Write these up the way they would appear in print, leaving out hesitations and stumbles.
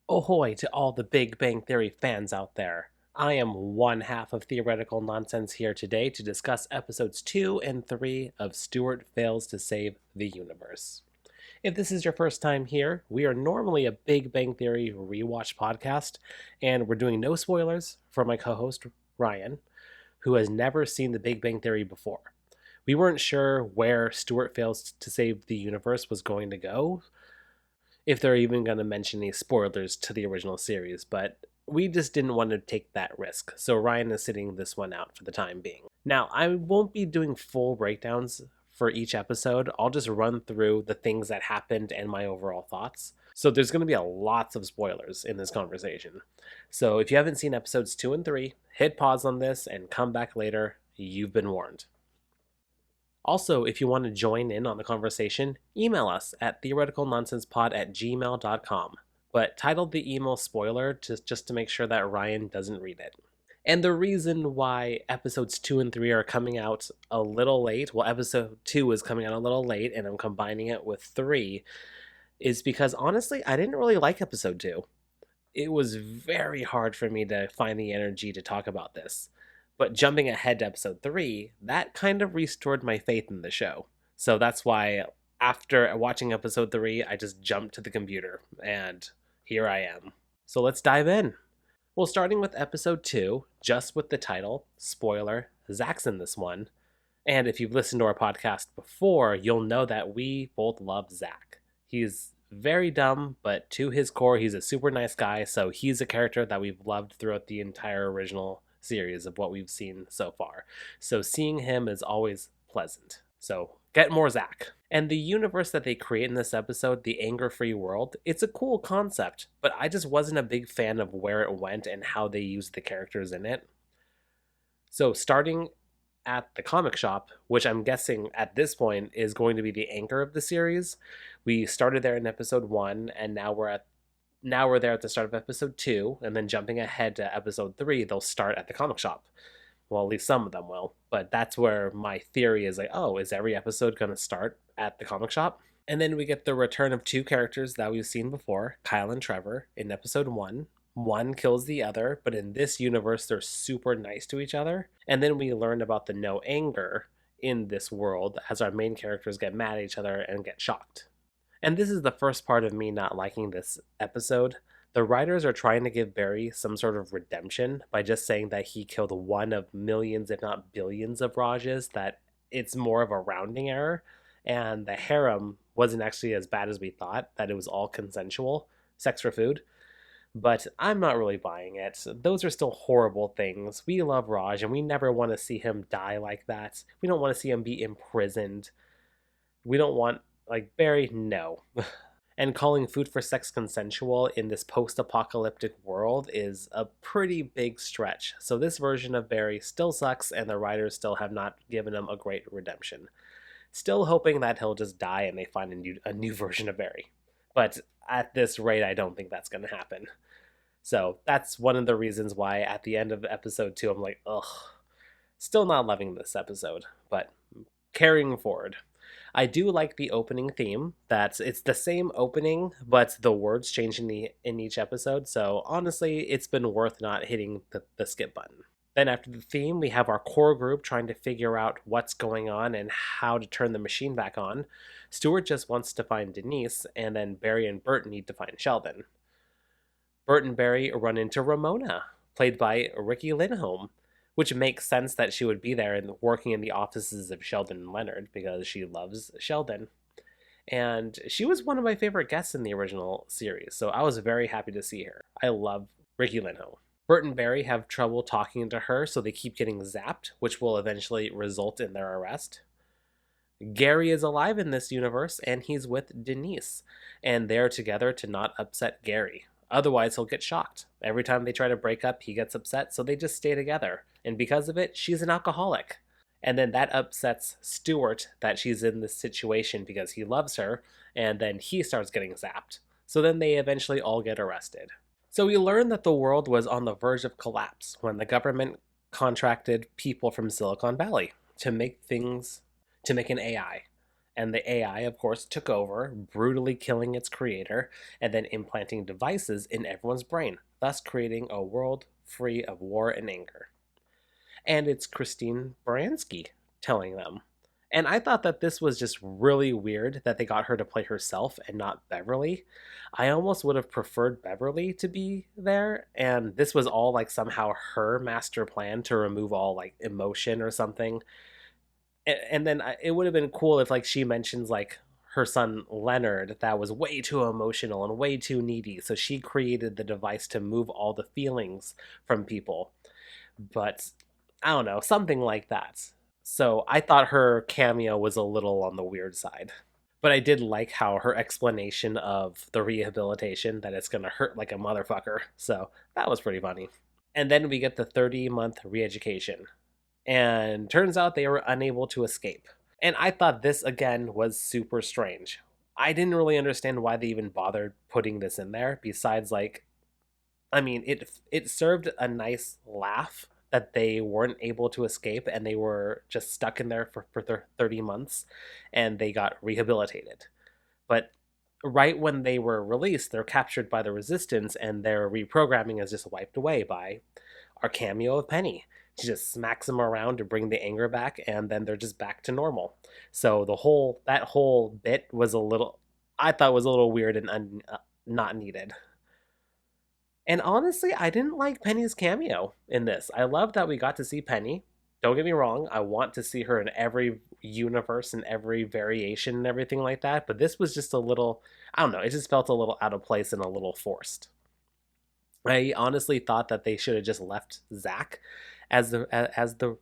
Ahoy to all the Big Bang Theory fans out there. I am one half of Theoretical Nonsense here today to discuss episodes 2 and 3 of Stuart Fails to Save the Universe. If this is your first time here, we are normally a Big Bang Theory rewatch podcast, and we're doing no spoilers for my co host, Ryan, who has never seen the Big Bang Theory before. We weren't sure where Stuart Fails to Save the Universe was going to go, if they're even going to mention any spoilers to the original series, but we just didn't want to take that risk, so Ryan is sitting this one out for the time being. Now, I won't be doing full breakdowns for each episode. I'll just run through the things that happened and my overall thoughts. So there's going to be lots of spoilers in this conversation. So if you haven't seen episodes 2 and 3, hit pause on this and come back later. You've been warned. Also, if you want to join in on the conversation, email us at theoreticalnonsensepod@gmail.com, but title the email spoiler just to make sure that Ryan doesn't read it. And the reason why episodes 2 and 3 are coming out a little late, well, episode 2 is coming out a little late, and I'm combining it with 3, is because honestly, I didn't really like episode 2. It was very hard for me to find the energy to talk about this. But jumping ahead to episode 3, that kind of restored my faith in the show. So that's why after watching episode 3, I just jumped to the computer, and here I am. So let's dive in. Well, starting with episode 2, just with the title, spoiler, Zach's in this one. And if you've listened to our podcast before, you'll know that we both love Zach. He's very dumb, but to his core, he's a super nice guy, so he's a character that we've loved throughout the entire original series of what we've seen so far. So seeing him is always pleasant. So get more Zach. And the universe that they create in this episode, the anger-free world, it's a cool concept, but I just wasn't a big fan of where it went and how they used the characters in it. So starting at the comic shop, which I'm guessing at this point is going to be the anchor of the series. We started there in episode 1, and now we're there at the start of episode 2, and then jumping ahead to episode 3, they'll start at the comic shop. Well, at least some of them will, but that's where my theory is like, oh, is every episode going to start at the comic shop? And then we get the return of two characters that we've seen before, Kyle and Trevor, in episode 1. One kills the other, but in this universe, they're super nice to each other. And then we learn about the no anger in this world as our main characters get mad at each other and get shocked. And this is the first part of me not liking this episode. The writers are trying to give Barry some sort of redemption by just saying that he killed one of millions, if not billions, of Rajas, that it's more of a rounding error, and the harem wasn't actually as bad as we thought, that it was all consensual, sex for food. But I'm not really buying it. Those are still horrible things. We love Raj, and we never want to see him die like that. We don't want to see him be imprisoned. We don't want Barry, no. And calling food for sex consensual in this post-apocalyptic world is a pretty big stretch. So this version of Barry still sucks, and the writers still have not given him a great redemption. Still hoping that he'll just die and they find a new version of Barry. But at this rate, I don't think that's going to happen. So that's one of the reasons why at the end of episode 2, I'm like, ugh. Still not loving this episode, but carrying forward. I do like the opening theme. It's the same opening, but the words change in each episode. So honestly, it's been worth not hitting the skip button. Then after the theme, we have our core group trying to figure out what's going on and how to turn the machine back on. Stuart just wants to find Denise, and then Barry and Bert need to find Sheldon. Bert and Barry run into Ramona, played by Ricky Lindholm, which makes sense that she would be there and working in the offices of Sheldon and Leonard because she loves Sheldon. And she was one of my favorite guests in the original series, so I was very happy to see her. I love Ricky Lindholm. Bert and Barry have trouble talking to her, so they keep getting zapped, which will eventually result in their arrest. Gary is alive in this universe, and he's with Denise, and they're together to not upset Gary. Otherwise, he'll get shocked. Every time they try to break up, he gets upset, so they just stay together. And because of it, she's an alcoholic. And then that upsets Stuart that she's in this situation because he loves her, and then he starts getting zapped. So then they eventually all get arrested. So we learn that the world was on the verge of collapse when the government contracted people from Silicon Valley to make an AI. And the AI, of course, took over, brutally killing its creator and then implanting devices in everyone's brain, thus creating a world free of war and anger. And it's Christine Baranski telling them. And I thought that this was just really weird that they got her to play herself and not Beverly. I almost would have preferred Beverly to be there, and this was all like somehow her master plan to remove all like emotion or something. And then it would have been cool if like she mentions like her son Leonard that was way too emotional and way too needy, so she created the device to move all the feelings from people. But I don't know, something like that. So I thought her cameo was a little on the weird side. But I did like how her explanation of the rehabilitation, that it's gonna hurt like a motherfucker. So that was pretty funny. And then we get the 30-month re-education. And turns out they were unable to escape. And I thought this again was super strange. I didn't really understand why they even bothered putting this in there, besides like, I mean, it served a nice laugh that they weren't able to escape and they were just stuck in there for 30 months and they got rehabilitated. But right when they were released, they're captured by the resistance and their reprogramming is just wiped away by our cameo of Penny. She just smacks them around to bring the anger back, and then they're just back to normal. So that whole bit was a little, I thought was a little weird and not needed. And honestly, I didn't like Penny's cameo in this. I love that we got to see Penny. Don't get me wrong, I want to see her in every universe and every variation and everything like that, but this was just a little, I don't know, it just felt a little out of place and a little forced. I honestly thought that they should have just left Zach as the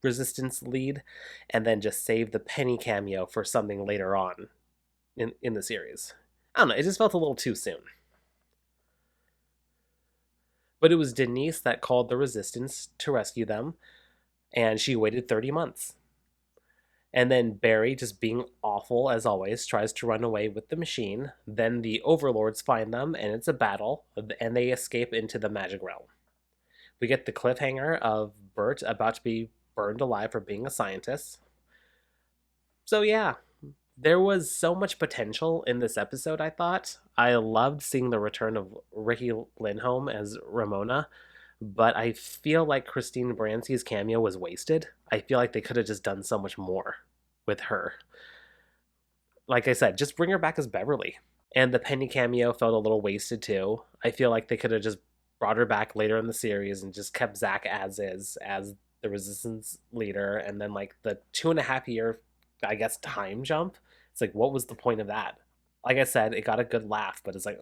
resistance lead and then just saved the Penny cameo for something later on in the series. I don't know, it just felt a little too soon. But it was Denise that called the resistance to rescue them, and she waited 30 months. And then Barry, just being awful as always, tries to run away with the machine. Then the overlords find them, and it's a battle, and they escape into the magic realm. We get the cliffhanger of Bert about to be burned alive for being a scientist. So yeah, there was so much potential in this episode, I thought. I loved seeing the return of Ricky Lindholm as Ramona, but I feel like Christine Baranski's cameo was wasted. I feel like they could have just done so much more with her. Like I said, just bring her back as Beverly. And the Penny cameo felt a little wasted too. I feel like they could have just brought her back later in the series and just kept Zach as is, as the resistance leader, and then like the 2.5 year, I guess, time jump. It's like, what was the point of that? Like I said, it got a good laugh, but it's like,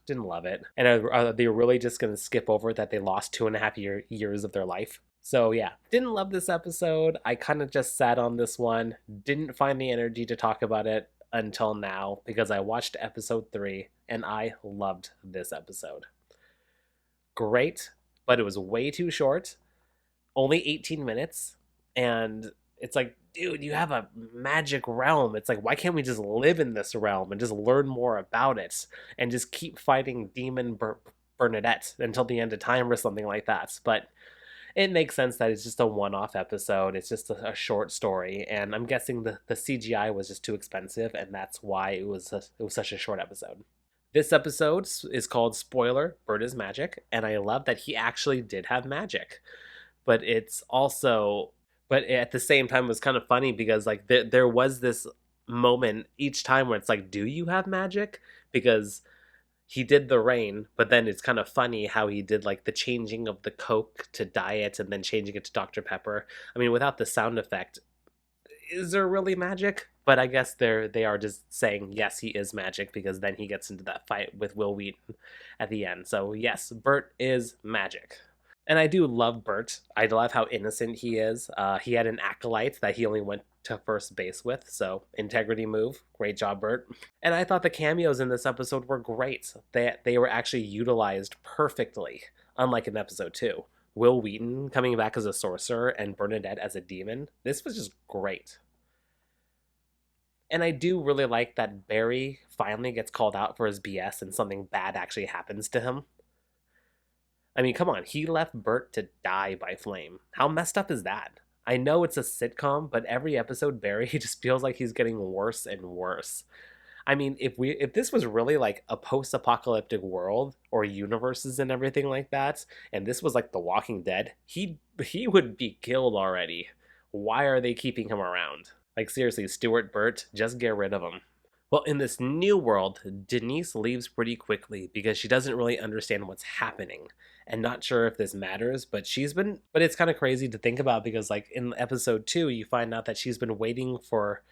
didn't love it. And are they really just going to skip over that they lost 2.5 years of their life? So yeah, didn't love this episode. I kind of just sat on this one. Didn't find the energy to talk about it until now because I watched episode 3 and I loved this episode. Great, but it was way too short. Only 18 minutes. And it's like, dude, you have a magic realm. It's like, why can't we just live in this realm and just learn more about it and just keep fighting Demon Bernadette until the end of time or something like that? But it makes sense that it's just a one-off episode. It's just a short story, and I'm guessing the CGI was just too expensive, and that's why it was such a short episode. This episode is called Spoiler, Bert is Magic, and I love that he actually did have magic. But it's also, but at the same time, it was kind of funny because like there was this moment each time where it's like, do you have magic? Because he did the rain, but then it's kind of funny how he did like the changing of the Coke to diet and then changing it to Dr. Pepper. I mean, without the sound effect, is there really magic? But I guess they are just saying yes, he is magic because then he gets into that fight with Will Wheaton at the end. So yes, Bert is magic. And I do love Bert. I love how innocent he is. He had an acolyte that he only went to first base with, so integrity move. Great job, Bert. And I thought the cameos in this episode were great. They were actually utilized perfectly, unlike in episode 2. Will Wheaton coming back as a sorcerer and Bernadette as a demon. This was just great. And I do really like that Barry finally gets called out for his BS and something bad actually happens to him. I mean, come on, he left Bert to die by flame. How messed up is that? I know it's a sitcom, but every episode, Barry just feels like he's getting worse and worse. I mean, if this was really like a post-apocalyptic world or universes and everything like that, and this was like The Walking Dead, he would be killed already. Why are they keeping him around? Like seriously, Stuart, Burt, just get rid of him. Well, in this new world, Denise leaves pretty quickly because she doesn't really understand what's happening and not sure if this matters, but it's kind of crazy to think about because like in episode 2, you find out that she's been waiting for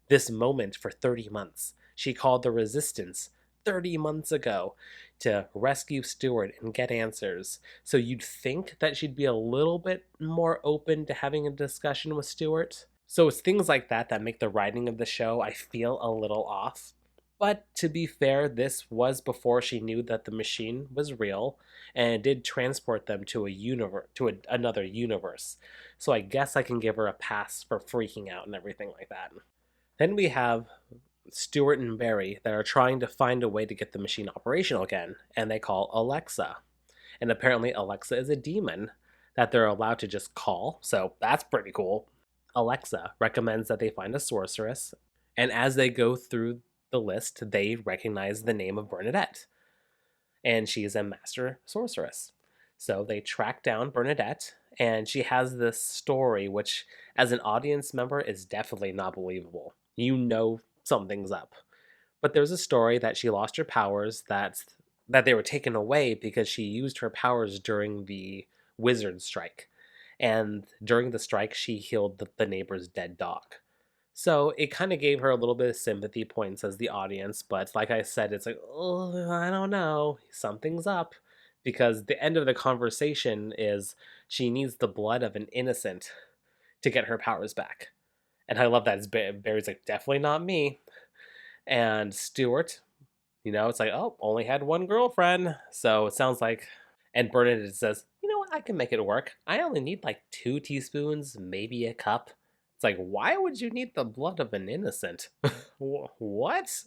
this moment for 30 months. She called the resistance 30 months ago to rescue Stuart and get answers. So you'd think that she'd be a little bit more open to having a discussion with Stuart. So it's things like that that make the writing of the show, I feel, a little off. But to be fair, this was before she knew that the machine was real, and it did transport them to another universe. So I guess I can give her a pass for freaking out and everything like that. Then we have Stuart and Barry that are trying to find a way to get the machine operational again, and they call Alexa. And apparently, Alexa is a demon that they're allowed to just call, so that's pretty cool. Alexa recommends that they find a sorceress, and as they go through the list, they recognize the name of Bernadette, and she is a master sorceress. So they track down Bernadette, and she has this story, which, as an audience member, is definitely not believable. You know something's up. But there's a story that she lost her powers, that they were taken away because she used her powers during the wizard strike. And during the strike, she healed the neighbor's dead dog. So it kind of gave her a little bit of sympathy points as the audience, but like I said, it's like, oh, I don't know, something's up. Because the end of the conversation is she needs the blood of an innocent to get her powers back. And I love that. Barry's like, definitely not me. And Stuart, it's like, oh, only had one girlfriend. So it sounds like, and Bernadette says, you know what, I can make it work. I only need like 2 teaspoons, maybe a cup. It's like, why would you need the blood of an innocent? What?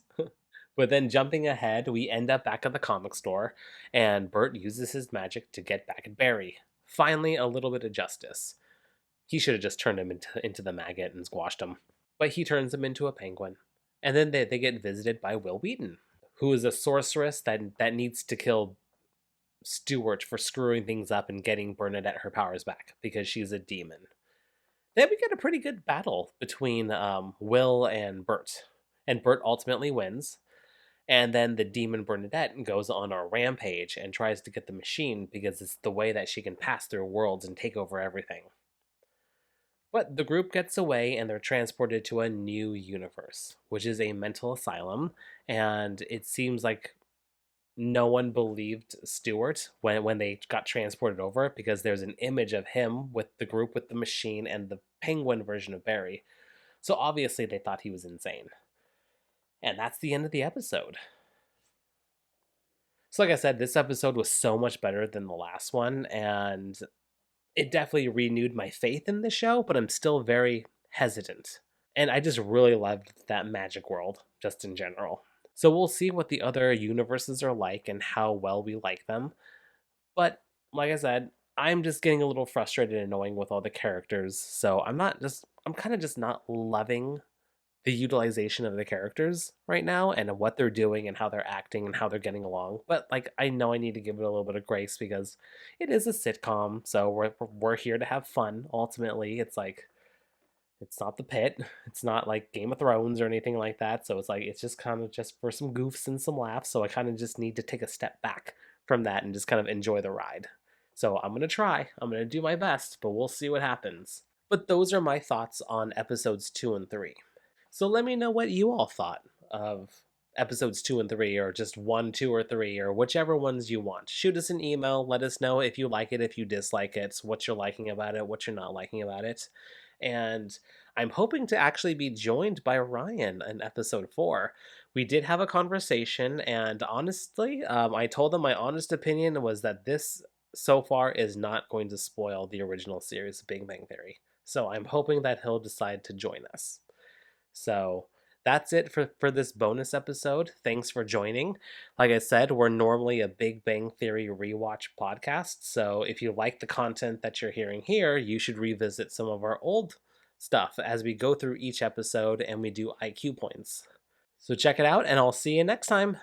But then jumping ahead, we end up back at the comic store, and Bert uses his magic to get back at Barry. Finally, a little bit of justice. He should have just turned him into the maggot and squashed him. But he turns him into a penguin. And then they get visited by Will Wheaton, who is a sorceress that needs to kill Stuart for screwing things up and getting Bernadette her powers back because she's a demon. Then we get a pretty good battle between Will and Bert. And Bert ultimately wins. And then the demon Bernadette goes on a rampage and tries to get the machine because it's the way that she can pass through worlds and take over everything. But the group gets away and they're transported to a new universe, which is a mental asylum. And it seems like no one believed Stuart when they got transported over because there's an image of him with the group with the machine and the penguin version of Barry. So obviously they thought he was insane. And that's the end of the episode. So like I said, this episode was so much better than the last one, and it definitely renewed my faith in the show, but I'm still very hesitant. And I just really loved that magic world, just in general. So we'll see what the other universes are like and how well we like them. But like I said, I'm just getting a little frustrated and annoying with all the characters. So I'm kind of just not loving the utilization of the characters right now and what they're doing and how they're acting and how they're getting along. But like I know I need to give it a little bit of grace because it is a sitcom, so we're here to have fun. Ultimately, it's like it's not The Pit, it's not like Game of Thrones or anything like that. So it's like it's just kind of just for some goofs and some laughs. So I kind of just need to take a step back from that and just kind of enjoy the ride. So I'm gonna try. I'm gonna do my best, but we'll see what happens. But those are my thoughts on episodes 2 and 3. So let me know what you all thought of episodes 2 and 3, or just 1, 2, or 3, or whichever ones you want. Shoot us an email. Let us know if you like it, if you dislike it, what you're liking about it, what you're not liking about it. And I'm hoping to actually be joined by Ryan in episode 4. We did have a conversation, and honestly, I told him my honest opinion was that this so far is not going to spoil the original series, Big Bang Theory. So I'm hoping that he'll decide to join us. So that's it for this bonus episode. Thanks for joining. Like I said, we're normally a Big Bang Theory rewatch podcast, so if you like the content that you're hearing here, you should revisit some of our old stuff as we go through each episode and we do IQ points. So check it out, and I'll see you next time.